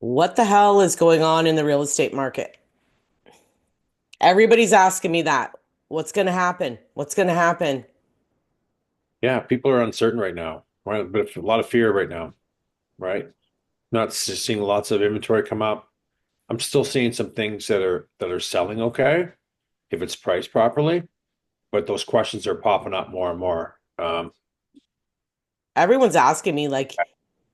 What the hell is going on in the real estate market? Everybody's asking me that. What's going to happen? What's going to happen? Yeah, people are uncertain right now, right? But a lot of fear right now, right? Not s- Seeing lots of inventory come up. I'm still seeing some things that are selling okay if it's priced properly, but those questions are popping up more and more. Everyone's asking me like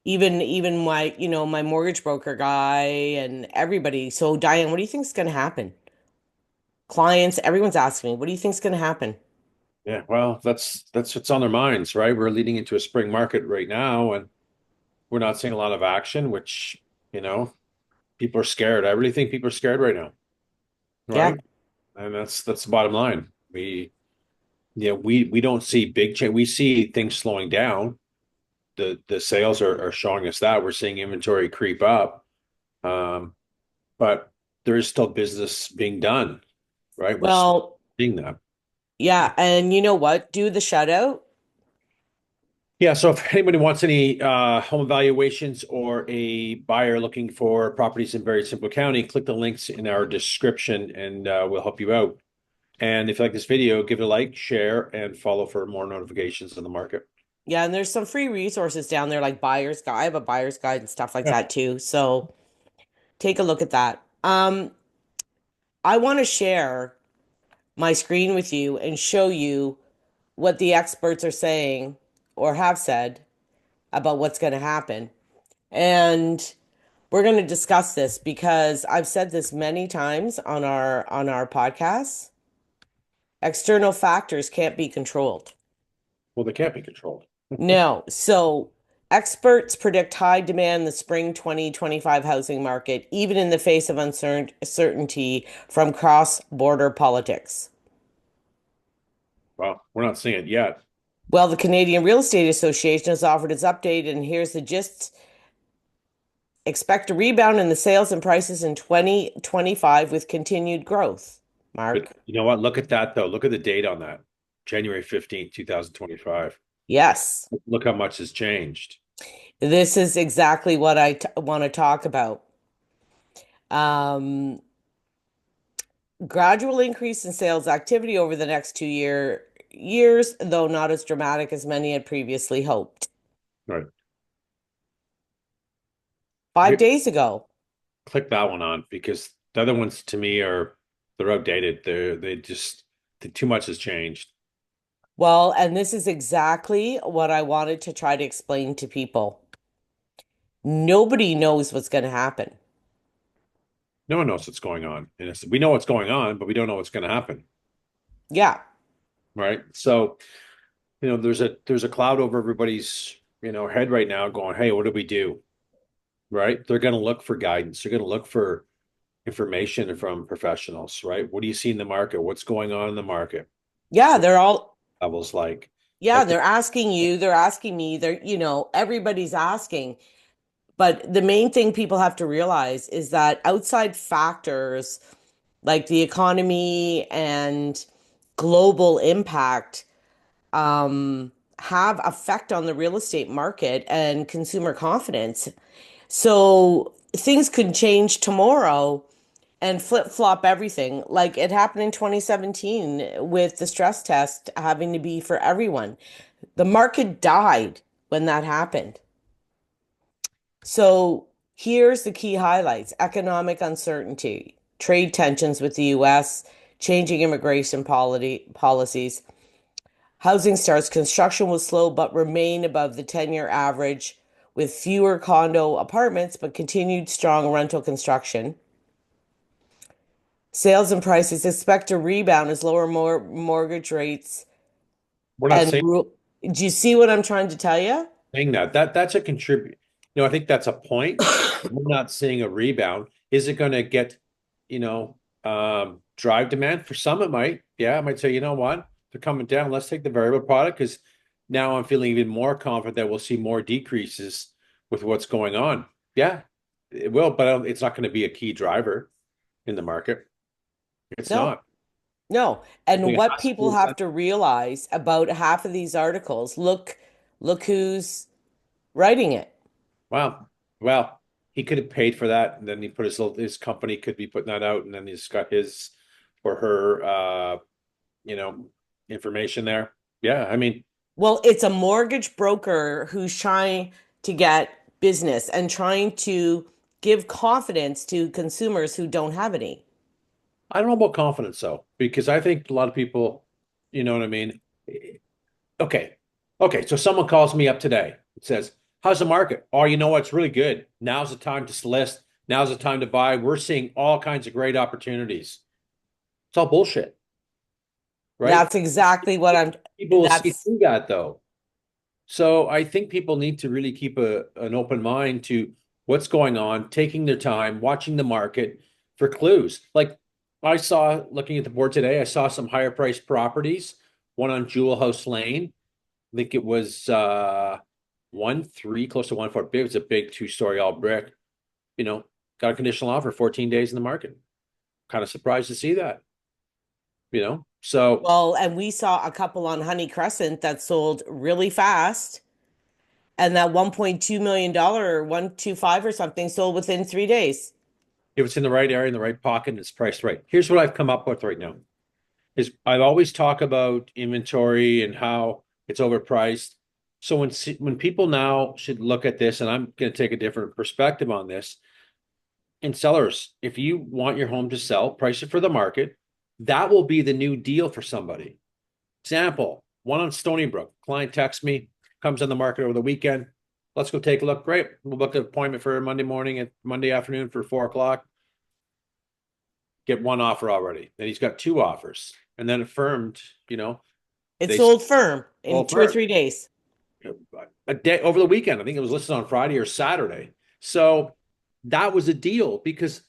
even my mortgage broker guy and everybody. So Diane, what do you think is going to happen? Clients, everyone's asking me, what do you think is going to happen? Yeah, well, that's what's on their minds, right? We're leading into a spring market right now, and we're not seeing a lot of action, which, you know, people are scared. I really think people are scared right now, Yeah. right? And that's the bottom line. We don't see big change. We see things slowing down. The sales are showing us that we're seeing inventory creep up, um, but there is still business being done, right? We're Well, seeing that. yeah, and you know what? Do the shutout. Yeah. So if anybody wants any home evaluations or a buyer looking for properties in Simcoe County, click the links in our description, and we'll help you out. And if you like this video, give it a like, share, and follow for more notifications on the market. Yeah, and there's some free resources down there like buyer's guide. I have a buyer's guide and stuff like Yeah. that too. So take a look at that. I want to share my screen with you and show you what the experts are saying or have said about what's going to happen. And we're going to discuss this because I've said this many times on our podcast. External factors can't be controlled. Well, they can't be controlled. No. So experts predict high demand in the spring 2025 housing market, even in the face of uncertainty from cross-border politics. Well, we're not seeing it yet. Well, the Canadian Real Estate Association has offered its update, and here's the gist. Expect a rebound in the sales and prices in 2025 with continued growth. But Mark. you know what? Look at that though. Look at the date on that. January 15th, 2025. Yes, Look how much has changed. this is exactly what I want to talk about. Um, Gradual increase in sales activity over the next 2 years, though not as dramatic as many had previously hoped. Right. 5 days ago. Click that one on because the other ones to me they're outdated. Too much has changed. Well, and this is exactly what I wanted to try to explain to people. Nobody knows what's going to happen. No one knows what's going on. And we know what's going on, but we don't know what's going to happen. Yeah. Right. So, there's a cloud over everybody's, head right now going, hey, what do we do? Right. They're going to look for guidance. They're going to look for information from professionals, right? What do you see in the market? What's going on in the market? Yeah, What they're all levels like? yeah, Like they're asking you, they're asking me, everybody's asking. But the main thing people have to realize is that outside factors like the economy and global impact have effect on the real estate market and consumer confidence. So things could change tomorrow and flip-flop everything. Like it happened in 2017 with the stress test having to be for everyone. The market died when that happened. So here's the key highlights: economic uncertainty, trade tensions with the US, changing immigration policies. Housing starts. Construction will slow but remain above the 10-year average with fewer condo apartments but continued strong rental construction. Sales and prices expect to rebound as lower mortgage rates we're not and saying do you see what I'm trying to tell you? saying that. That's a contribute. I think that's a point. We're not seeing a rebound. Is it going to get, drive demand? For some, it might. Yeah, I might say, you know what? They're coming down. Let's take the variable product because now I'm feeling even more confident that we'll see more decreases with what's going on. Yeah, it will, but it's not going to be a key driver in the market. It's No, not. no. I And think it what has to people do. have to realize about half of these articles, look who's writing it. Wow. Well. he could have paid for that, and then he put his company could be putting that out, and then he's got his or her you know, information there. Yeah, I mean, Well, it's a mortgage broker who's trying to get business and trying to give confidence to consumers who don't have any. I don't know about confidence though, because I think a lot of people, you know what I mean? Okay. Okay, so someone calls me up today and says, "How's the market?" Oh, you know what? It's really good. Now's the time to list. Now's the time to buy. We're seeing all kinds of great opportunities. It's all bullshit, right? That's exactly what I'm, People will see that's, through that though. So I think people need to really keep an open mind to what's going on, taking their time, watching the market for clues. Like I saw looking at the board today, I saw some higher priced properties, one on Jewel House Lane. I think it was 1.3, close to 1.4. It was a big two-story all brick. You know, got a conditional offer, 14 days in the market. Kind of surprised to see that, you know. So well, and we saw a couple on Honey Crescent that sold really fast. And that $1.2 million or 125 or something sold within 3 days. if it's in the right area, in the right pocket, and it's priced right. Here's what I've come up with right now. Is I've always talk about inventory and how it's overpriced. So when people now should look at this, and I'm going to take a different perspective on this, and sellers, if you want your home to sell, price it for the market. That will be the new deal for somebody. Example, one on Stony Brook. Client texts me, comes on the market over the weekend. Let's go take a look. Great. We'll book an appointment for Monday morning and Monday afternoon for 4 o'clock. Get one offer already. Then he's got two offers. And then affirmed, It they sold firm in all 2 or 3 days. a day over the weekend. I think it was listed on Friday or Saturday. So that was a deal because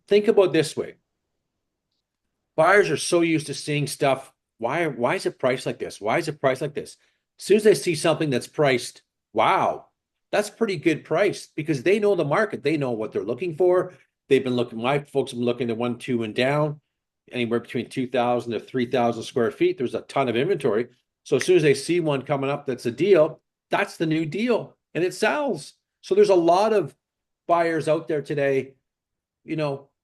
think about it this way. Buyers are so used to seeing stuff. Why is it priced like this? Why is it priced like this? As soon as they see something that's priced, wow, that's pretty good price because they know the market. They know what they're looking for. They've been looking, my folks have been looking at 1, 2, and down, anywhere between 2,000 to 3,000 square feet. There's a ton of inventory. So as soon as they see one coming up that's a deal, that's the new deal and it sells. So there's a lot of buyers out there today,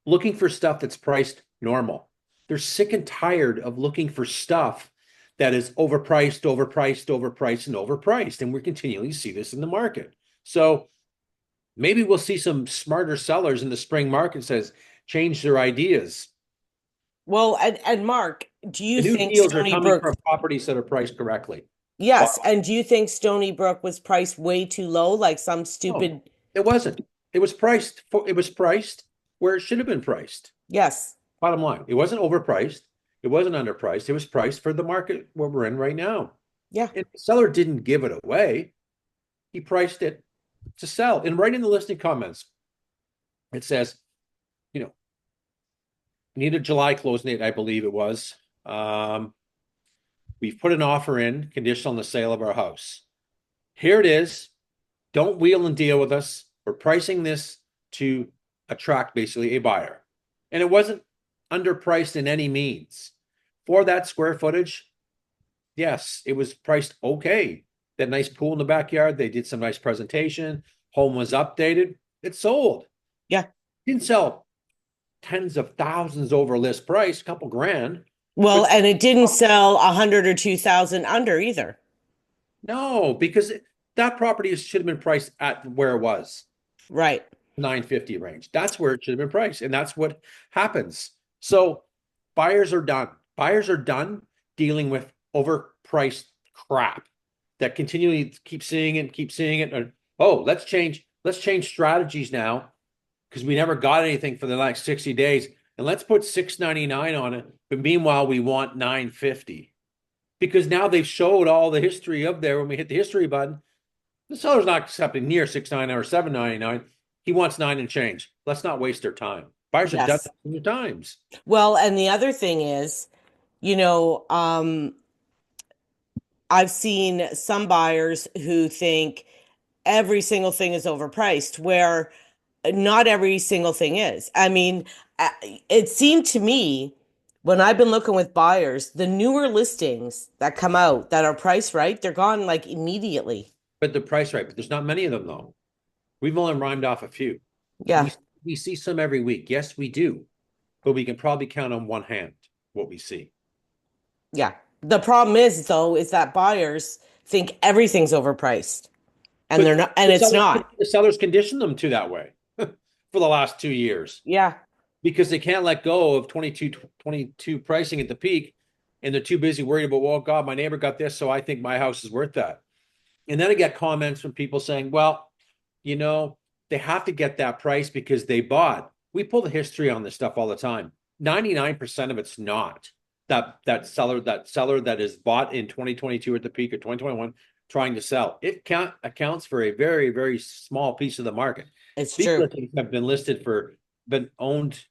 looking for stuff that's priced normal. They're sick and tired of looking for stuff that is overpriced, overpriced, overpriced, and overpriced. And we're continually see this in the market. So maybe we'll see some smarter sellers in the spring market says change their ideas. Well, and Mark, do you The new think deals are Stony coming Brook, from properties that are priced correctly. Wow. yes, and do you think Stony Brook was priced way too low, like some No, stupid, it wasn't. It was priced where it should have been priced. yes, Bottom line, it wasn't overpriced. It wasn't underpriced. It was priced for the market where we're in right now. yeah. And the seller didn't give it away. He priced it to sell. And right in the listing comments, it says, you know, need a July closing date, I believe it was. We've put an offer in conditional on the sale of our house. Here it is. Don't wheel and deal with us. We're pricing this to attract basically a buyer. And it wasn't underpriced in any means. For that square footage, yes, it was priced okay. That nice pool in the backyard, they did some nice presentation. Home was updated. It sold. Yeah. Didn't sell tens of thousands over list price, a couple grand. Well, But and it didn't sell 100 or 2,000 under either. no, because that property should have been priced at where it was. Right. 950 range. That's where it should have been priced. And that's what happens. So buyers are done. Buyers are done dealing with overpriced crap that continually keep seeing it, keep seeing it. And, oh, let's change strategies now because we never got anything for the next 60 days. And let's put 699 on it. But meanwhile, we want 950 because now they've showed all the history of there when we hit the history button. The seller's not accepting near 699 or 799. He wants 9 and change. Let's not waste their time. Buyers have done Yes. that many times. Well, and the other thing is, you know, I've seen some buyers who think every single thing is overpriced, where not every single thing is. I mean, it seemed to me when I've been looking with buyers, the newer listings that come out that are priced right, they're gone like immediately. But the price right, but there's not many of them though. We've only rhymed off a few. Yeah. We we see some every week. Yes, we do, but we can probably count on one hand what we see. Yeah. The problem is though, is that buyers think everything's overpriced and they're But not, and it's not. the sellers condition them to that way for the last 2 years Yeah. because they can't let go of 22 pricing at the peak, and they're too busy worried about, well, God, my neighbor got this, so I think my house is worth that. And then I get comments from people saying, well, you know, they have to get that price because they bought. We pull the history on this stuff all the time. 99% of it's not. That seller that is bought in 2022 at the peak of 2021 trying to sell. It accounts for a very, very small piece of the market. It's These true. listings have been owned,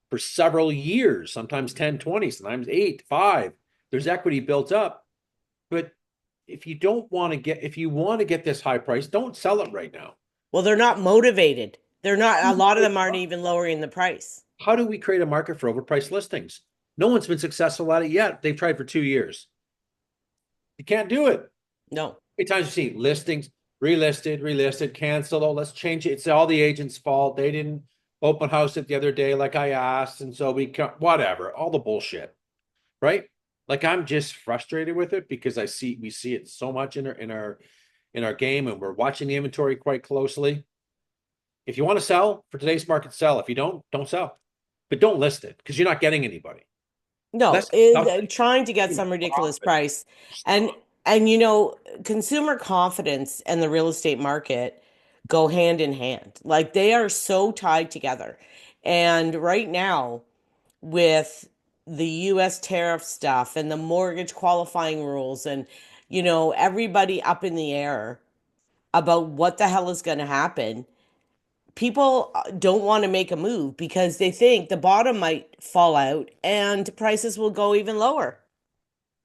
for several years, sometimes 10, 20, sometimes 8, 5. There's equity built up. But if you want to get this high price, don't sell it right now. Well, they're not motivated. They're not, a lot of them aren't even lowering the price. How do we create a market for overpriced listings? No one's been successful at it yet. They've tried for 2 years. You can't do it. No, How many times you see listings relisted, canceled? Oh, let's change it. It's all the agent's fault. They didn't open house it the other day like I asked, and so whatever, all the bullshit, right? Like I'm just frustrated with it because we see it so much in our game, and we're watching the inventory quite closely. If you want to sell for today's market, sell. If you don't sell, but don't list it because you're not getting anybody. no, That's trying to get some ridiculous stop it. price. And, Stop. and, consumer confidence and the real estate market go hand in hand. Like they are so tied together. And right now, with the US tariff stuff and the mortgage qualifying rules and everybody up in the air about what the hell is going to happen, people don't want to make a move because they think the bottom might fall out and prices will go even lower.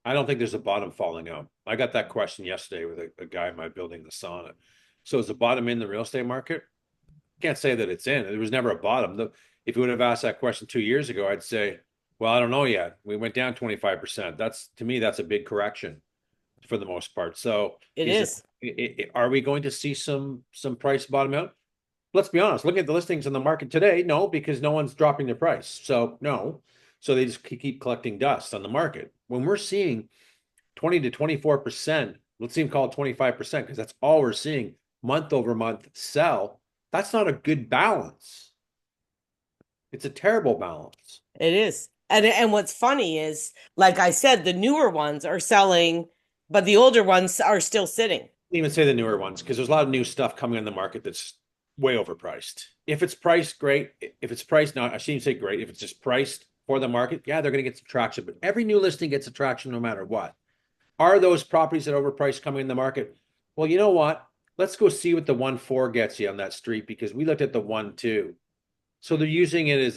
I don't think there's a bottom falling out. I got that question yesterday with a guy in my building, the sauna. So is the bottom in the real estate market? Can't say that it's in. There was never a bottom. If you would have asked that question 2 years ago, I'd say, well, I don't know yet. We went down 25%. To me, that's a big correction for the most part. So It is. are we going to see some price bottom out? Let's be honest. Look at the listings in the market today. No, because no one's dropping their price. So no. So they just keep collecting dust on the market. When we're seeing 20 to 24%, let's even call it 25%, because that's all we're seeing month over month sell. That's not a good balance. It's a terrible balance. It is. And what's funny is, like I said, the newer ones are selling, but the older ones are still sitting. Even say the newer ones, because there's a lot of new stuff coming in the market that's way overpriced. If it's priced, great. If it's priced, not, I shouldn't say great. If it's just priced for the market, yeah, they're going to get some traction. But every new listing gets attraction no matter what. Are those properties that overpriced coming in the market? Well, you know what? Let's go see what the 1.4 gets you on that street, because we looked at the 1.2. So they're using it as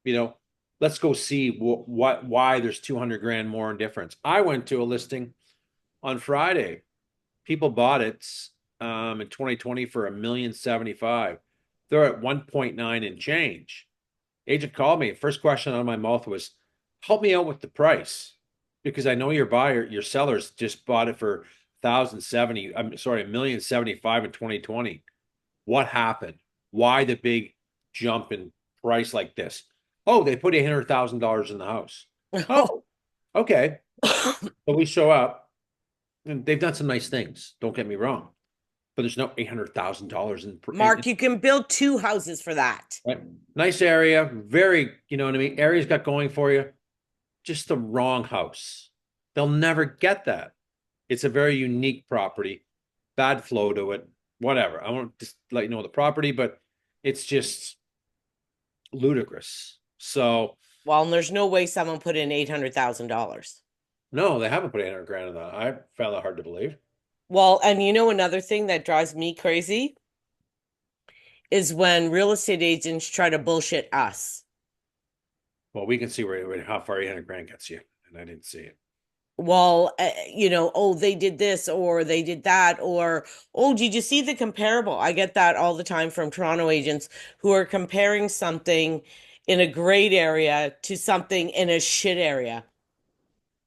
you know, let's go see why there's 200 grand more in difference. I went to a listing on Friday. People bought it in 2020 for $1,075,000. They're at 1.9 and change. Agent called me. First question out of my mouth was, help me out with the price, because I know your sellers just bought it for 1,070. I'm sorry, 1,075,000 in 2020. What happened? Why the big jump in price like this? Oh, they put $800,000 in the house. Oh, okay. So we show up, and they've done some nice things. Don't get me wrong, but there's no $800,000 Mark, you can build two houses for that. right? Nice area, very, you know what I mean? Area's got going for you. Just the wrong house. They'll never get that. It's a very unique property, bad flow to it, whatever. I won't just let you know the property, but it's just ludicrous. So Well, and there's no way someone put in $800,000. no, they haven't put 800 grand in that. I found that hard to believe. Well, and another thing that drives me crazy is when real estate agents try to bullshit us. Well, we can see how far 800 grand gets you, and I didn't see it. Well, oh, they did this or they did that, or, oh, did you see the comparable? I get that all the time from Toronto agents who are comparing something in a great area to something in a shit area.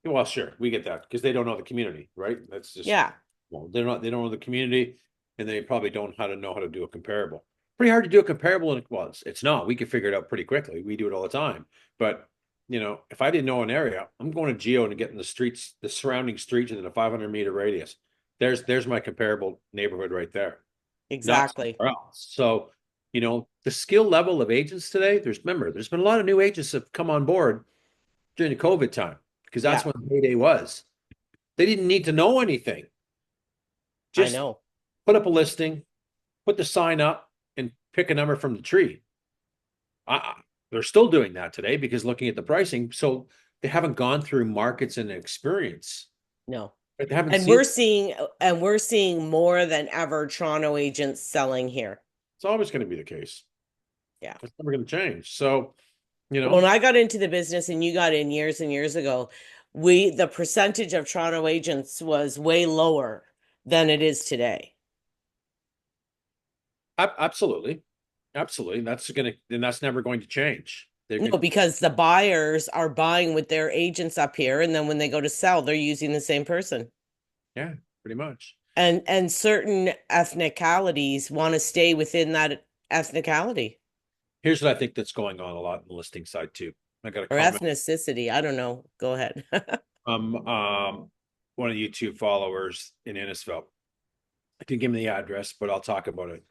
Well, sure, we get that because they don't know the community, right? That's just, Yeah. well, they don't know the community, and they probably don't know how to do a comparable. pretty hard to do a comparable. And well, it's not. We can figure it out pretty quickly. We do it all the time. But if I didn't know an area, I'm going to Geo and getting the streets, the surrounding streets within a 500-meter radius. There's my comparable neighborhood right there, not Exactly. somewhere else. So, the skill level of agents today, there's been a lot of new agents that have come on board during the COVID time because that's Yeah, when the heyday was. They didn't need to know anything. I Just know. put up a listing, put the sign up, and pick a number from the tree. They're still doing that today because looking at the pricing, so they haven't gone through markets and experience. No. But they haven't And seen. we're seeing more than ever Toronto agents selling here. It's always going to be the case. Yeah. It's never going to change. So, you When know, I got into the business and you got in years and years ago, the percentage of Toronto agents was way lower than it is today. absolutely, absolutely. That's never going to change. They're No, going. because the buyers are buying with their agents up here, and then when they go to sell, they're using the same person. Yeah, pretty much. And certain ethnicalities want to stay within that ethnicality Here's what I think that's going on a lot in the listing side too. I got a or comment ethnicity. I don't know. Go ahead. one of the YouTube followers in Innisfil. I didn't give me the address, but I'll talk about it.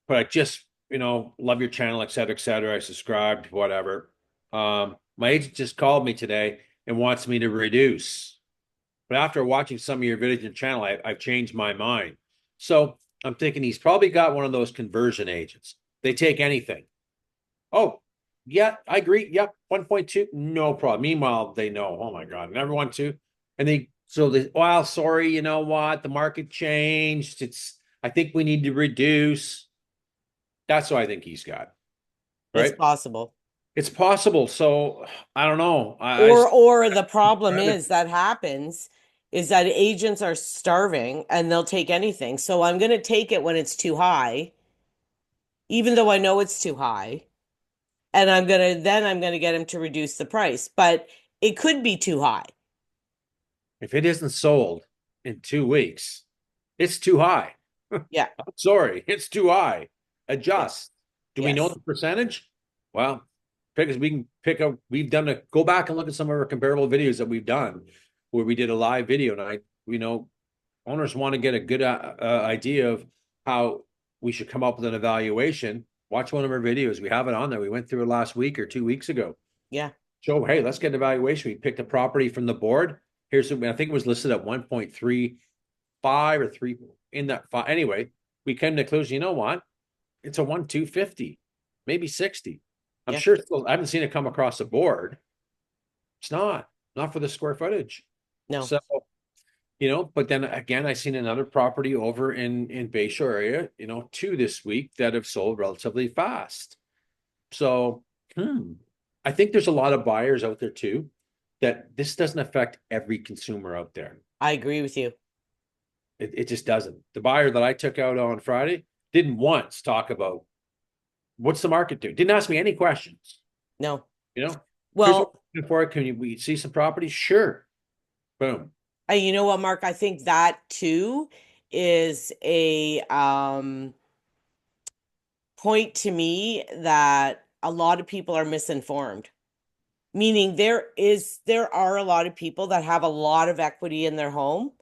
But I just, love your channel, et cetera, et cetera. I subscribed, whatever. My agent just called me today and wants me to reduce. But after watching some of your videos and channel, I've changed my mind. So I'm thinking he's probably got one of those conversion agents. They take anything. Oh, yeah, I agree. Yep, 1.2, no problem. Meanwhile, they know, oh my God, never want to. And well, sorry, you know what? The market changed. I think we need to reduce. That's what I think he's got, It's right? possible. It's possible. So I don't know. Or the problem is that happens is that agents are starving and they'll take anything. So I'm going to take it when it's too high, even though I know it's too high, and I'm going to get him to reduce the price, but it could be too high. if it isn't sold in 2 weeks, it's too high. Yeah. I'm sorry, it's too high. Yeah. Adjust. Do we know Yes. the percentage? Well, because we can pick up, go back and look at some of our comparable videos that we've done where we did a live video night. Owners want to get a good idea of how we should come up with an evaluation. Watch one of our videos. We have it on there. We went through it last week or 2 weeks ago. Yeah. So, hey, let's get an evaluation. We picked a property from the board. I think it was listed at 1.35 or 3 in that five. Anyway, we came to the conclusion, you know what? It's a 1.250, maybe 60. I'm Yeah. sure I haven't seen it come across the board. It's not for the square footage. No. So, but then again, I seen another property over in Bayshore area, two this week that have sold relatively fast. So, I think there's a lot of buyers out there too that this doesn't affect every consumer out there. I agree with you. It just doesn't. The buyer that I took out on Friday didn't once talk about what's the market do. Didn't ask me any questions. No. You know, here's what Well, we're looking for. We see some properties? Sure. Boom. you know what, Mark? I think that too is a point to me that a lot of people are misinformed. Meaning there are a lot of people that have a lot of equity in their home.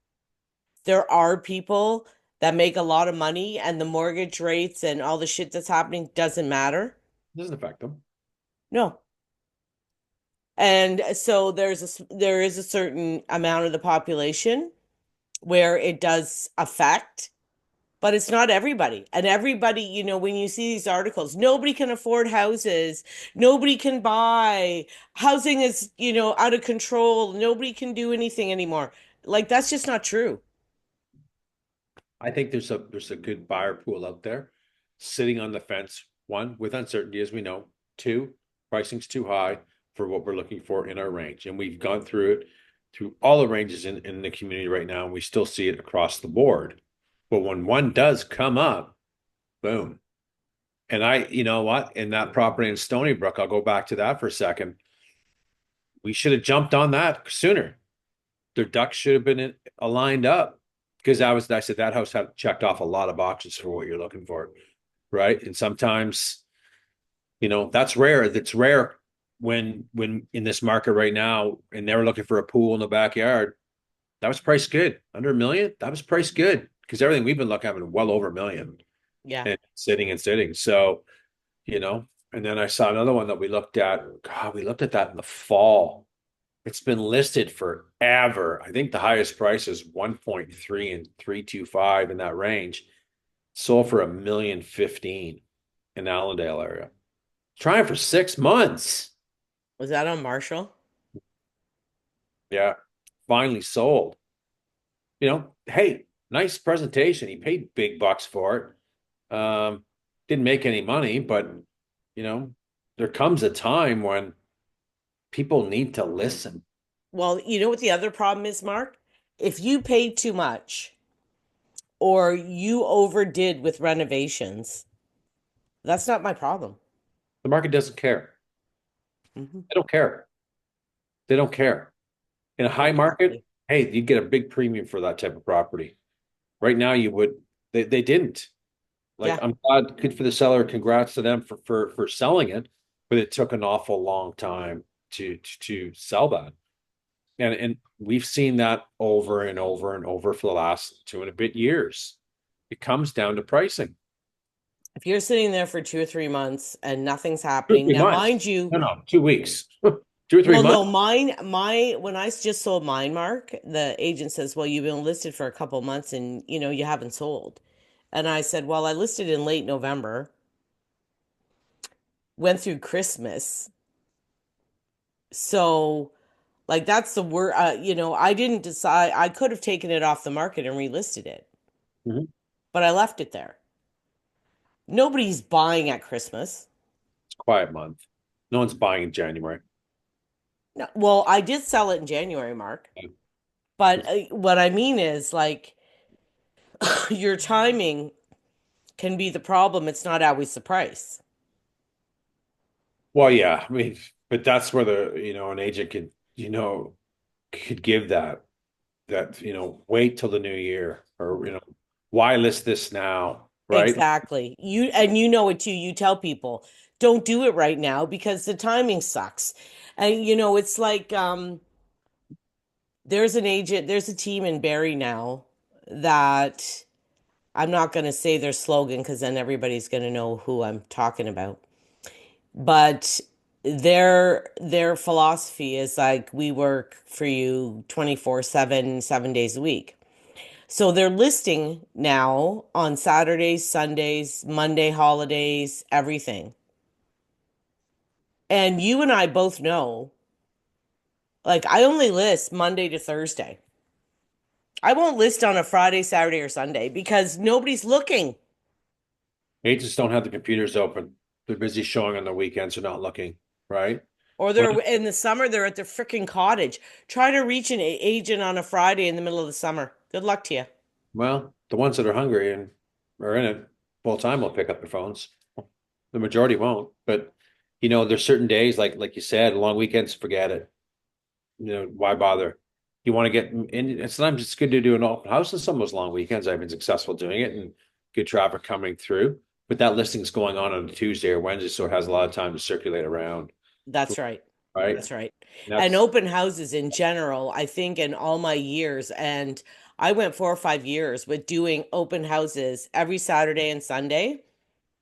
There are people that make a lot of money and the mortgage rates and all the shit that's happening doesn't matter. Doesn't affect them. No. And so there is a certain amount of the population where it does affect, but it's not everybody. And everybody, when you see these articles, nobody can afford houses, nobody can buy, housing is, out of control, nobody can do anything anymore. Like that's just not true. I think there's a good buyer pool out there sitting on the fence. One, with uncertainty, as we know. Two, pricing's too high for what we're looking for in our range. And we've gone through it through all the ranges in the community right now, and we still see it across the board. But when one does come up, boom. And you know what? In that property in Stony Brook, I'll go back to that for a second. We should have jumped on that sooner. Their ducks should have been aligned up because I said that house had checked off a lot of boxes for what you're looking for. right? And sometimes, that's rare. That's rare when in this market right now, and they're looking for a pool in the backyard. That was priced good. Under a million, that was priced good because everything we've been looking at well over a million Yeah. and sitting and sitting. So, you know, and then I saw another one that we looked at. God, we looked at that in the fall. It's been listed forever. I think the highest price is 1.3 and 325 in that range. Sold for 1,015,000 in Allendale area. Trying for 6 months. Was that on Marshall? Yeah, finally sold. Hey, nice presentation. He paid big bucks for it. Didn't make any money, but you know, there comes a time when people need to listen. Well, you know what the other problem is, Mark? If you paid too much or you overdid with renovations, that's not my problem. The market doesn't care. Hmm. They don't care. They don't care. In a high market, Exactly. hey, you get a big premium for that type of property. Right now, you would. They didn't. Like, Yeah. I'm glad, good for the seller. Congrats to them for selling it, but it took an awful long time to sell that. And we've seen that over and over and over for the last 2 and a bit years. It comes down to pricing. If you're sitting there for 2 or 3 months and nothing's Two or happening, three now months. mind you, No, 2 weeks. 2 or 3 well, no, months. when I just sold mine, Mark, the agent says, "Well, you've been listed for a couple months and you haven't sold." And I said, "Well, I listed in late November, went through Christmas. So, like that's the word, I didn't decide I could have taken it off the market and relisted it, Mhm. but I left it there. Nobody's buying at Christmas. It's a quiet month. No one's buying in January. No, well, I did sell it in January, Mark. But what I mean is like your timing can be the problem. It's not always the price. Well, yeah, I mean, but that's where an agent could give that, wait till the new year or, why list this now, right? Exactly. You know it too. You tell people, don't do it right now because the timing sucks. And it's like there's a team in Barrie now that I'm not going to say their slogan because then everybody's going to know who I'm talking about. But their philosophy is like we work for you 24/7, 7 days a week. So they're listing now on Saturdays, Sundays, Monday holidays, everything. And you and I both know, like I only list Monday to Thursday. I won't list on a Friday, Saturday, or Sunday because nobody's looking. Agents don't have the computers open. They're busy showing on the weekends. They're not looking, right? Or When they're in the summer, they're at their freaking cottage. Try to reach an agent on a Friday in the middle of the summer. Good luck to you. Well, the ones that are hungry and are in it full time will pick up their phones. The majority won't, but there's certain days like you said, long weekends, forget it. Why bother? You want to get in, and sometimes it's good to do an open house on some of those long weekends. I've been successful doing it and good traffic coming through. But that listing's going on a Tuesday or Wednesday, so it has a lot of time to circulate around, That's right. right? That's right. And That's open houses in general, I think in all my years, and I went 4 or 5 years with doing open houses every Saturday and Sunday,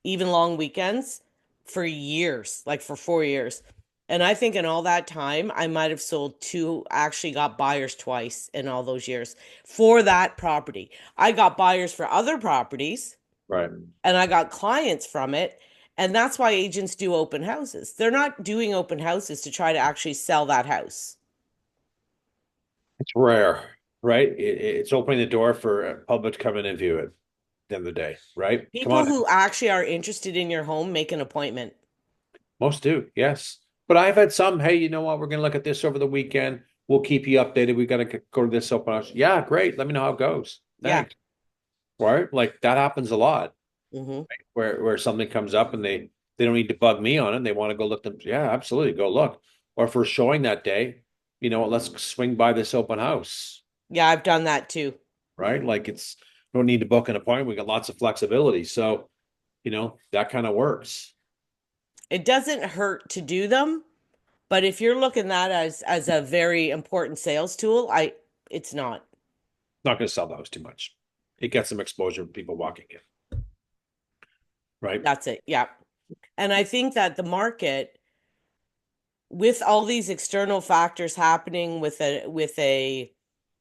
even long weekends for years, like for 4 years. And I think in all that time, I might have sold two, actually got buyers twice in all those years for that property. I got buyers for other properties right. and I got clients from it. And that's why agents do open houses. They're not doing open houses to try to actually sell that house. It's rare, right? It's opening the door for a public to come in and view it at the end of the day, right? Come People on. who actually are interested in your home make an appointment. Most do, yes. But I've had some, hey, you know what? We're going to look at this over the weekend. We'll keep you updated. We got to go to this open house. Yeah, great. Let me know how it goes. Yeah. Thanks. Right? Like that happens a lot Hmm. where something comes up and they don't need to bug me on it. And they want to go look them. Yeah, absolutely. Go look. Or if we're showing that day, you know what? Let's swing by this open house. Yeah, I've done that too. Right? Like we don't need to book an appointment. We got lots of flexibility. So That kind of works. It doesn't hurt to do them, but if you're looking at that as a very important sales tool, it's not. Not going to sell the house too much. It gets some exposure with people walking in, right? That's it. Yeah. And I think that the market, with all these external factors happening, with a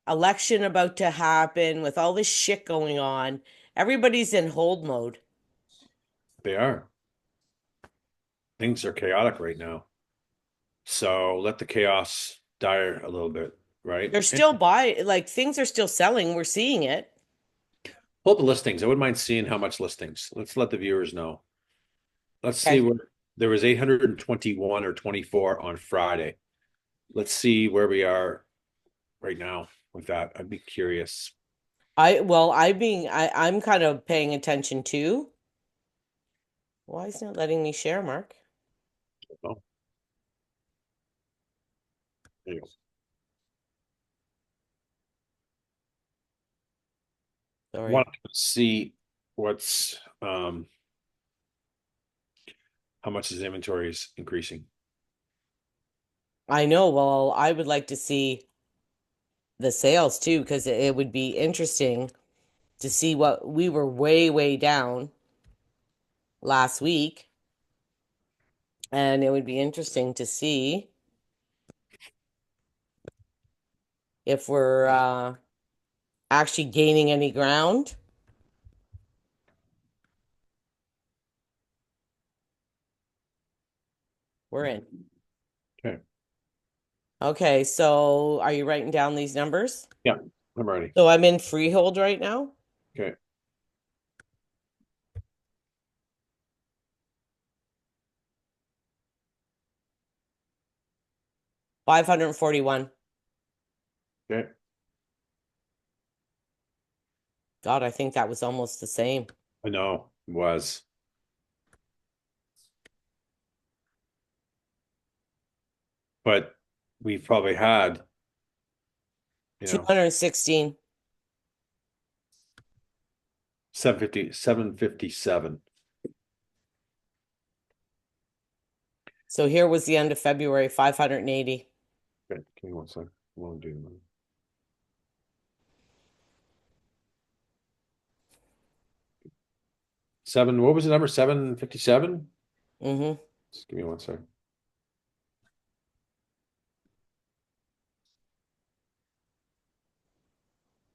election about to happen, with all this shit going on, everybody's in hold mode. They are. Things are chaotic right now. So let the chaos die a little bit, right? They're still like things are still selling. We're seeing it. Pull up the listings. I wouldn't mind seeing how much listings. Let's let the viewers know. Let's see Okay. where there was 821 or 24 on Friday. Let's see where we are right now with that. I'd be curious. I'm kind of paying attention too. Why is it not letting me share, Mark? Oh, there you go. Sorry. Want to see what's how much his inventory is increasing. I know. Well, I would like to see the sales too, because it would be interesting to see what we were way, way down last week. And it would be interesting to see if we're actually gaining any ground. We're in. Okay. Okay, so are you writing down these numbers? Yeah, I'm ready. So I'm in freehold right now. Okay. 541. Okay. God, I think that was almost the same. I know it was, but we've probably had, you know, 216. 750, 757. So here was the end of February, 580. Okay, give me one second. I want to do that. Seven, what was the number? 757? Mm-hmm. Just give me one second.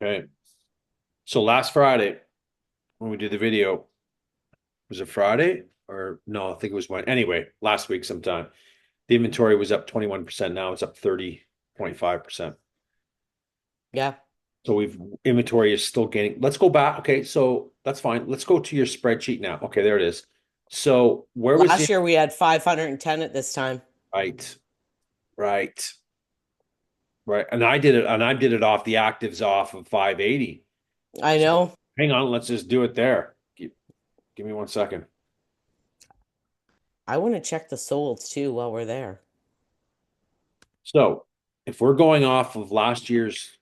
Okay. So last Friday, when we did the video, was it Friday? Or no, I think it was when. Anyway, last week sometime. The inventory was up 21%. Now it's up 30.5%. Yeah. So we've inventory is still gaining. Let's go back. Okay, so that's fine. Let's go to your spreadsheet now. Okay, there it is. So where was Last the year we had 510 at this time. right, right, right? And I did it off the actives off of 580. I So know. hang on, let's just do it there. Give me one second. I want to check the solds too while we're there. So if we're going off of last year's,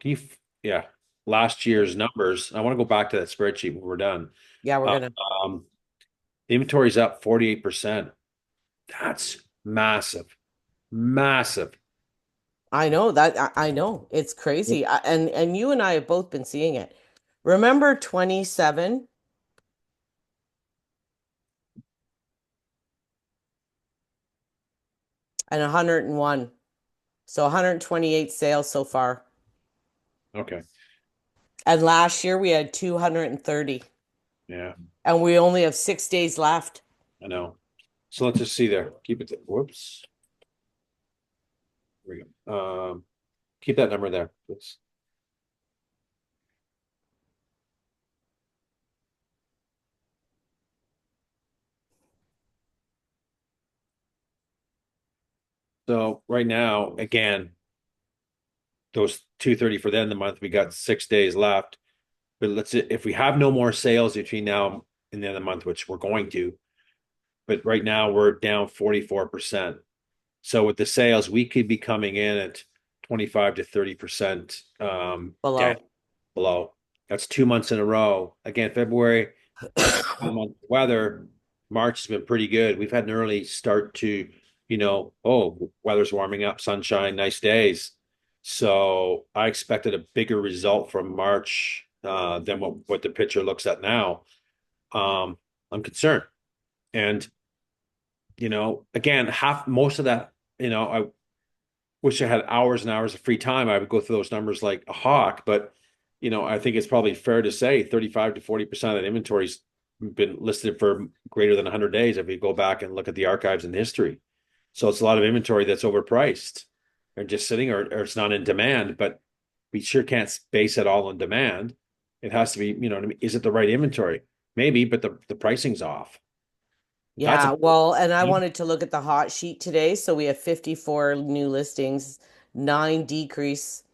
yeah, last year's numbers, I want to go back to that spreadsheet when we're done. Yeah, we're Uh, gonna. Um, the inventory's up 48%. That's massive, massive. I know that. I know it's crazy. And you and I have both been seeing it. Remember 27 and 101. So 128 sales so far. Okay. And last year we had 230. Yeah, And we only have 6 days left. I know. So let's just see there. Keep it there. Whoops. There we go. Keep that number there, please. So right now, again, those 230 for the end of the month, we got 6 days left. But if we have no more sales between now and the end of the month, which we're going to, but right now we're down 44%. So with the sales, we could be coming in at 25 to 30% down Below. below. That's 2 months in a row. Again, February, Weather, March has been pretty good. We've had an early start to, oh, weather's warming up, sunshine, nice days. So I expected a bigger result from March than what the picture looks at now. I'm concerned. And, again, most of that, I wish I had hours and hours of free time. I would go through those numbers like a hawk, but I think it's probably fair to say 35 to 40% of the inventory's been listed for greater than 100 days if you go back and look at the archives and history. So it's a lot of inventory that's overpriced or just sitting or it's not in demand, but we sure can't base it all on demand. It has to be, what I mean? Is it the right inventory? Maybe, but the pricing's off. That's a Yeah, well, and I wanted to look at the hot sheet today. So we have 54 new listings, nine decrease,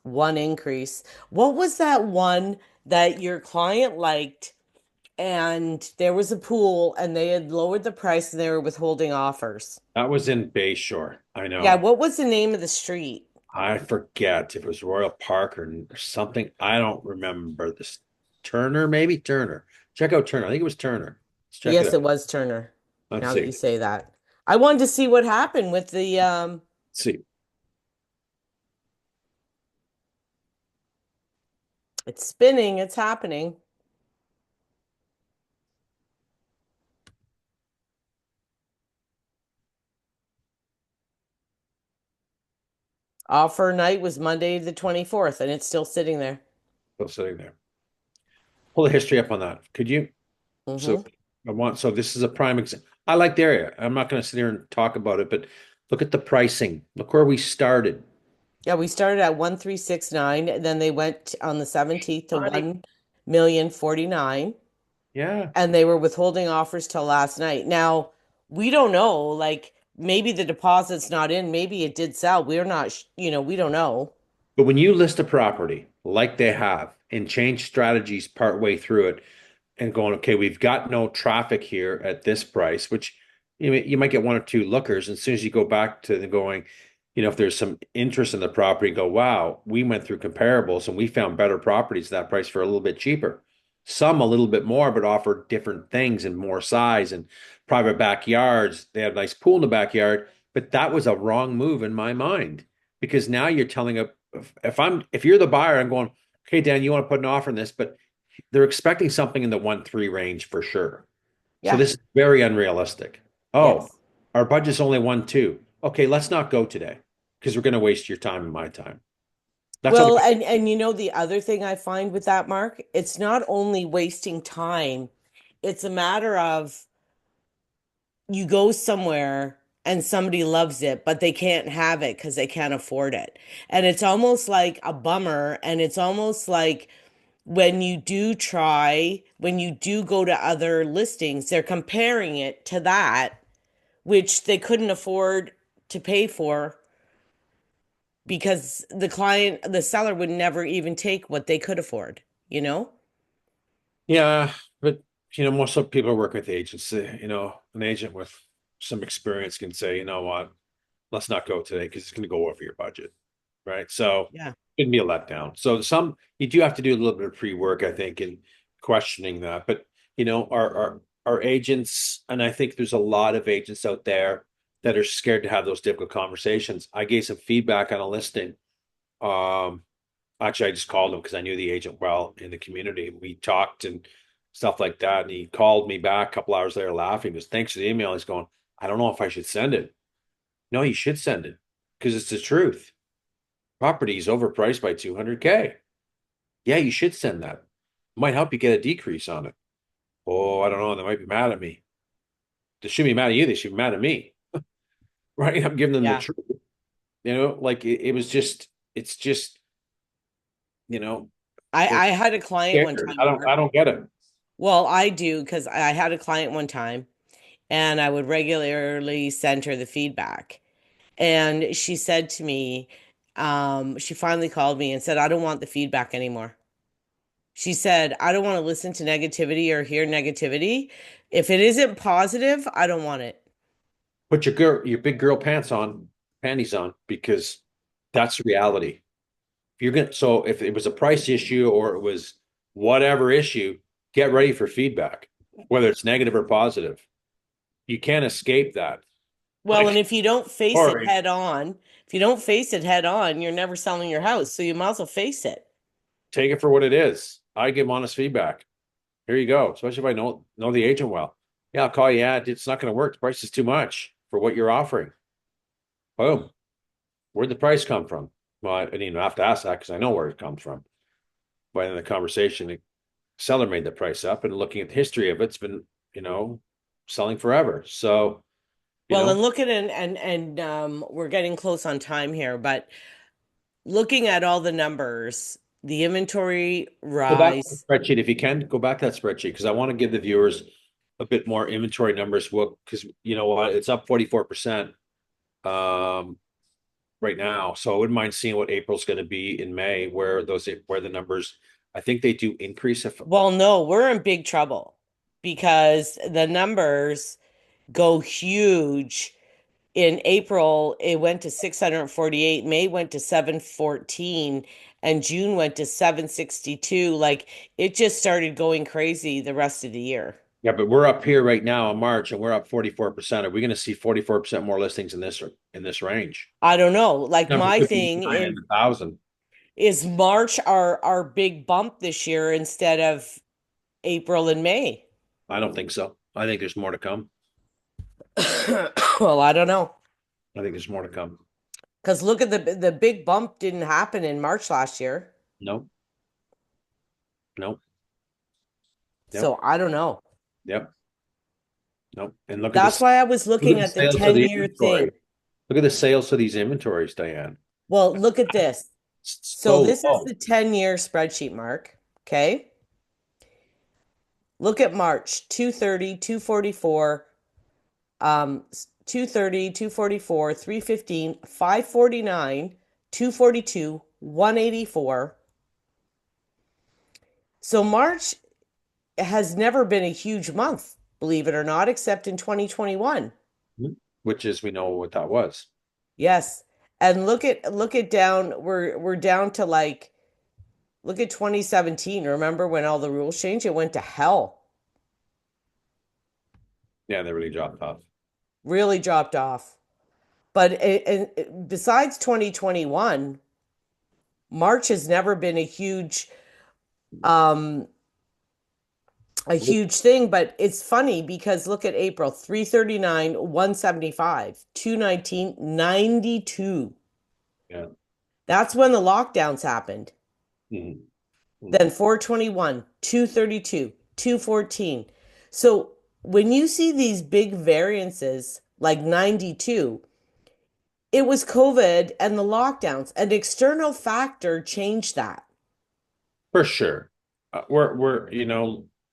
one increase. What was that one that your client liked? And there was a pool and they had lowered the price and they were withholding offers. that was in Bayshore. I Yeah, know. what was the name of the street? I forget if it was Royal Park or something. I don't remember this. Turner, maybe Turner. Check out Turner. I think it was Turner. Let's check it Yes, out. it was Turner. Let's Now that see. you say that. I wanted to see what happened with the Let's see. it's spinning, it's happening. Offer night was Monday the 24th and it's still sitting there. Still sitting there. Pull the history up on that. Could you? So Hmm. so this is a prime example. I like the area. I'm not going to sit here and talk about it, but look at the pricing. Look where we started. Yeah, we started at 1369, and then they went on the 17th to Right. 1,049,000, Yeah. and they were withholding offers till last night. Now, we don't know, like maybe the deposit's not in, maybe it did sell. We're not, we don't know. But when you list a property like they have and change strategies partway through it, and going, okay, we've got no traffic here at this price, which you might get one or two lookers. And as soon as you go back to the going, if there's some interest in the property, go, wow, we went through comparables and we found better properties at that price for a little bit cheaper. Some a little bit more, but offer different things and more size and private backyards. They have a nice pool in the backyard, but that was a wrong move in my mind because now you're telling if you're the buyer, I'm going, okay, Dan, you want to put an offer in this, but they're expecting something in the 1-3 range for sure. So Yeah. this is very unrealistic. Oh, Yes. our budget's only 1-2. Okay, let's not go today because we're going to waste your time and my time. That's what Well, we and the other thing I find with that, Mark, it's not only wasting time, it's a matter of you go somewhere and somebody loves it, but they can't have it because they can't afford it. And it's almost like a bummer. And it's almost like when you do go to other listings, they're comparing it to that, which they couldn't afford to pay for because the seller would never even take what they could afford, you know? Yeah, but most of people are working with agents. An agent with some experience can say, you know what, let's not go today because it's going to go over your budget, right? So Yeah. it'd be a letdown. So you do have to do a little bit of pre-work, I think, in questioning that. But our agents, and I think there's a lot of agents out there that are scared to have those difficult conversations. I gave some feedback on a listing. Um, Actually, I just called him because I knew the agent well in the community. We talked and stuff like that. And he called me back a couple hours later laughing. He goes, thanks for the email. He's going, I don't know if I should send it. No, you should send it because it's the truth. Property is overpriced by 200K. Yeah, you should send that. Might help you get a decrease on it. Oh, I don't know. They might be mad at me. They shouldn't be mad at you. They should be mad at me. Right? I'm giving them the Yeah. truth. Like it was it's just, you know, they're I had a client one scared. time, Mark. I don't get it. Well, I do because I had a client one time and I would regularly send her the feedback. And she said to me, she finally called me and said, I don't want the feedback anymore. She said, I don't want to listen to negativity or hear negativity. If it isn't positive, I don't want it. Put your big girl panties on, because that's reality. If you're gonna, so if it was a price issue or it was whatever issue, get ready for feedback, whether it's negative or positive. You can't escape that. Well, and Like, if you don't face it sorry, head on, if you don't face it head on, you're never selling your house. So you might as well face it. take it for what it is. I give honest feedback. Here you go. Especially if I know the agent well. Yeah, I'll call you. Yeah, it's not going to work. The price is too much for what you're offering. Boom. Where'd the price come from? Well, I didn't even have to ask that because I know where it comes from. But in the conversation, the seller made the price up, and looking at the history of it, it's been, selling forever. So, you Well, and know, look at it, and we're getting close on time here, but looking at all the numbers, the inventory go back to the rise. spreadsheet if you can. Go back to that spreadsheet because I want to give the viewers a bit more inventory numbers. Well, because you know what, it's up 44% right now. So I wouldn't mind seeing what April's going to be in May, where the numbers. I think they do increase if Well, no, we're in big trouble because the numbers go huge. In April, it went to 648, May went to 714, and June went to 762. Like it just started going crazy the rest of the year. yeah, but we're up here right now in March and we're up 44%. Are we going to see 44% more listings in this range? I don't know. Like Number my could be thing nine in 1,000. is March our big bump this year instead of April and May. I don't think so. I think there's more to come. Well, I don't know. I think there's more to come. Because look at the big bump didn't happen in March last year. No, no, yep, So I don't know. yep, no. And look at That's this. why I was Look looking at the at the sales of the 10-year inventory. thing. Look at the sales of these inventories, Diane. Well, look at this. It's So so this is low. the 10-year spreadsheet, Mark. Okay. Look at March 230, 244, 230, 244, 315, 549, 242, 184. So March has never been a huge month, believe it or not, except in 2021. Which is we know what that was. Yes. And look at down, we're down to like look at 2017. Remember when all the rules changed? It went to hell. Yeah, they really dropped off. Really dropped off. But besides 2021, March has never been um a huge thing, but it's funny because look at April, 339, 175, 219, 92. Yeah. That's when the lockdowns happened. Mhm. Then 421, 232, 214. So when you see these big variances like 92, it was COVID and the lockdowns. An external factor changed that. For sure.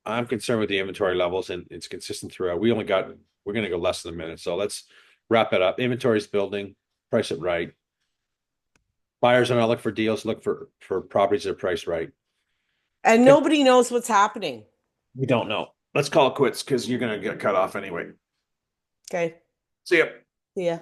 I'm concerned with the inventory levels and it's consistent throughout. We're going to go less than a minute. So let's wrap it up. Inventory is building, price it right. Buyers are not looking for deals, look for properties that are priced right. And Okay. nobody knows what's happening. We don't know. Let's call it quits because you're going to get cut off anyway. Okay. See ya. See ya.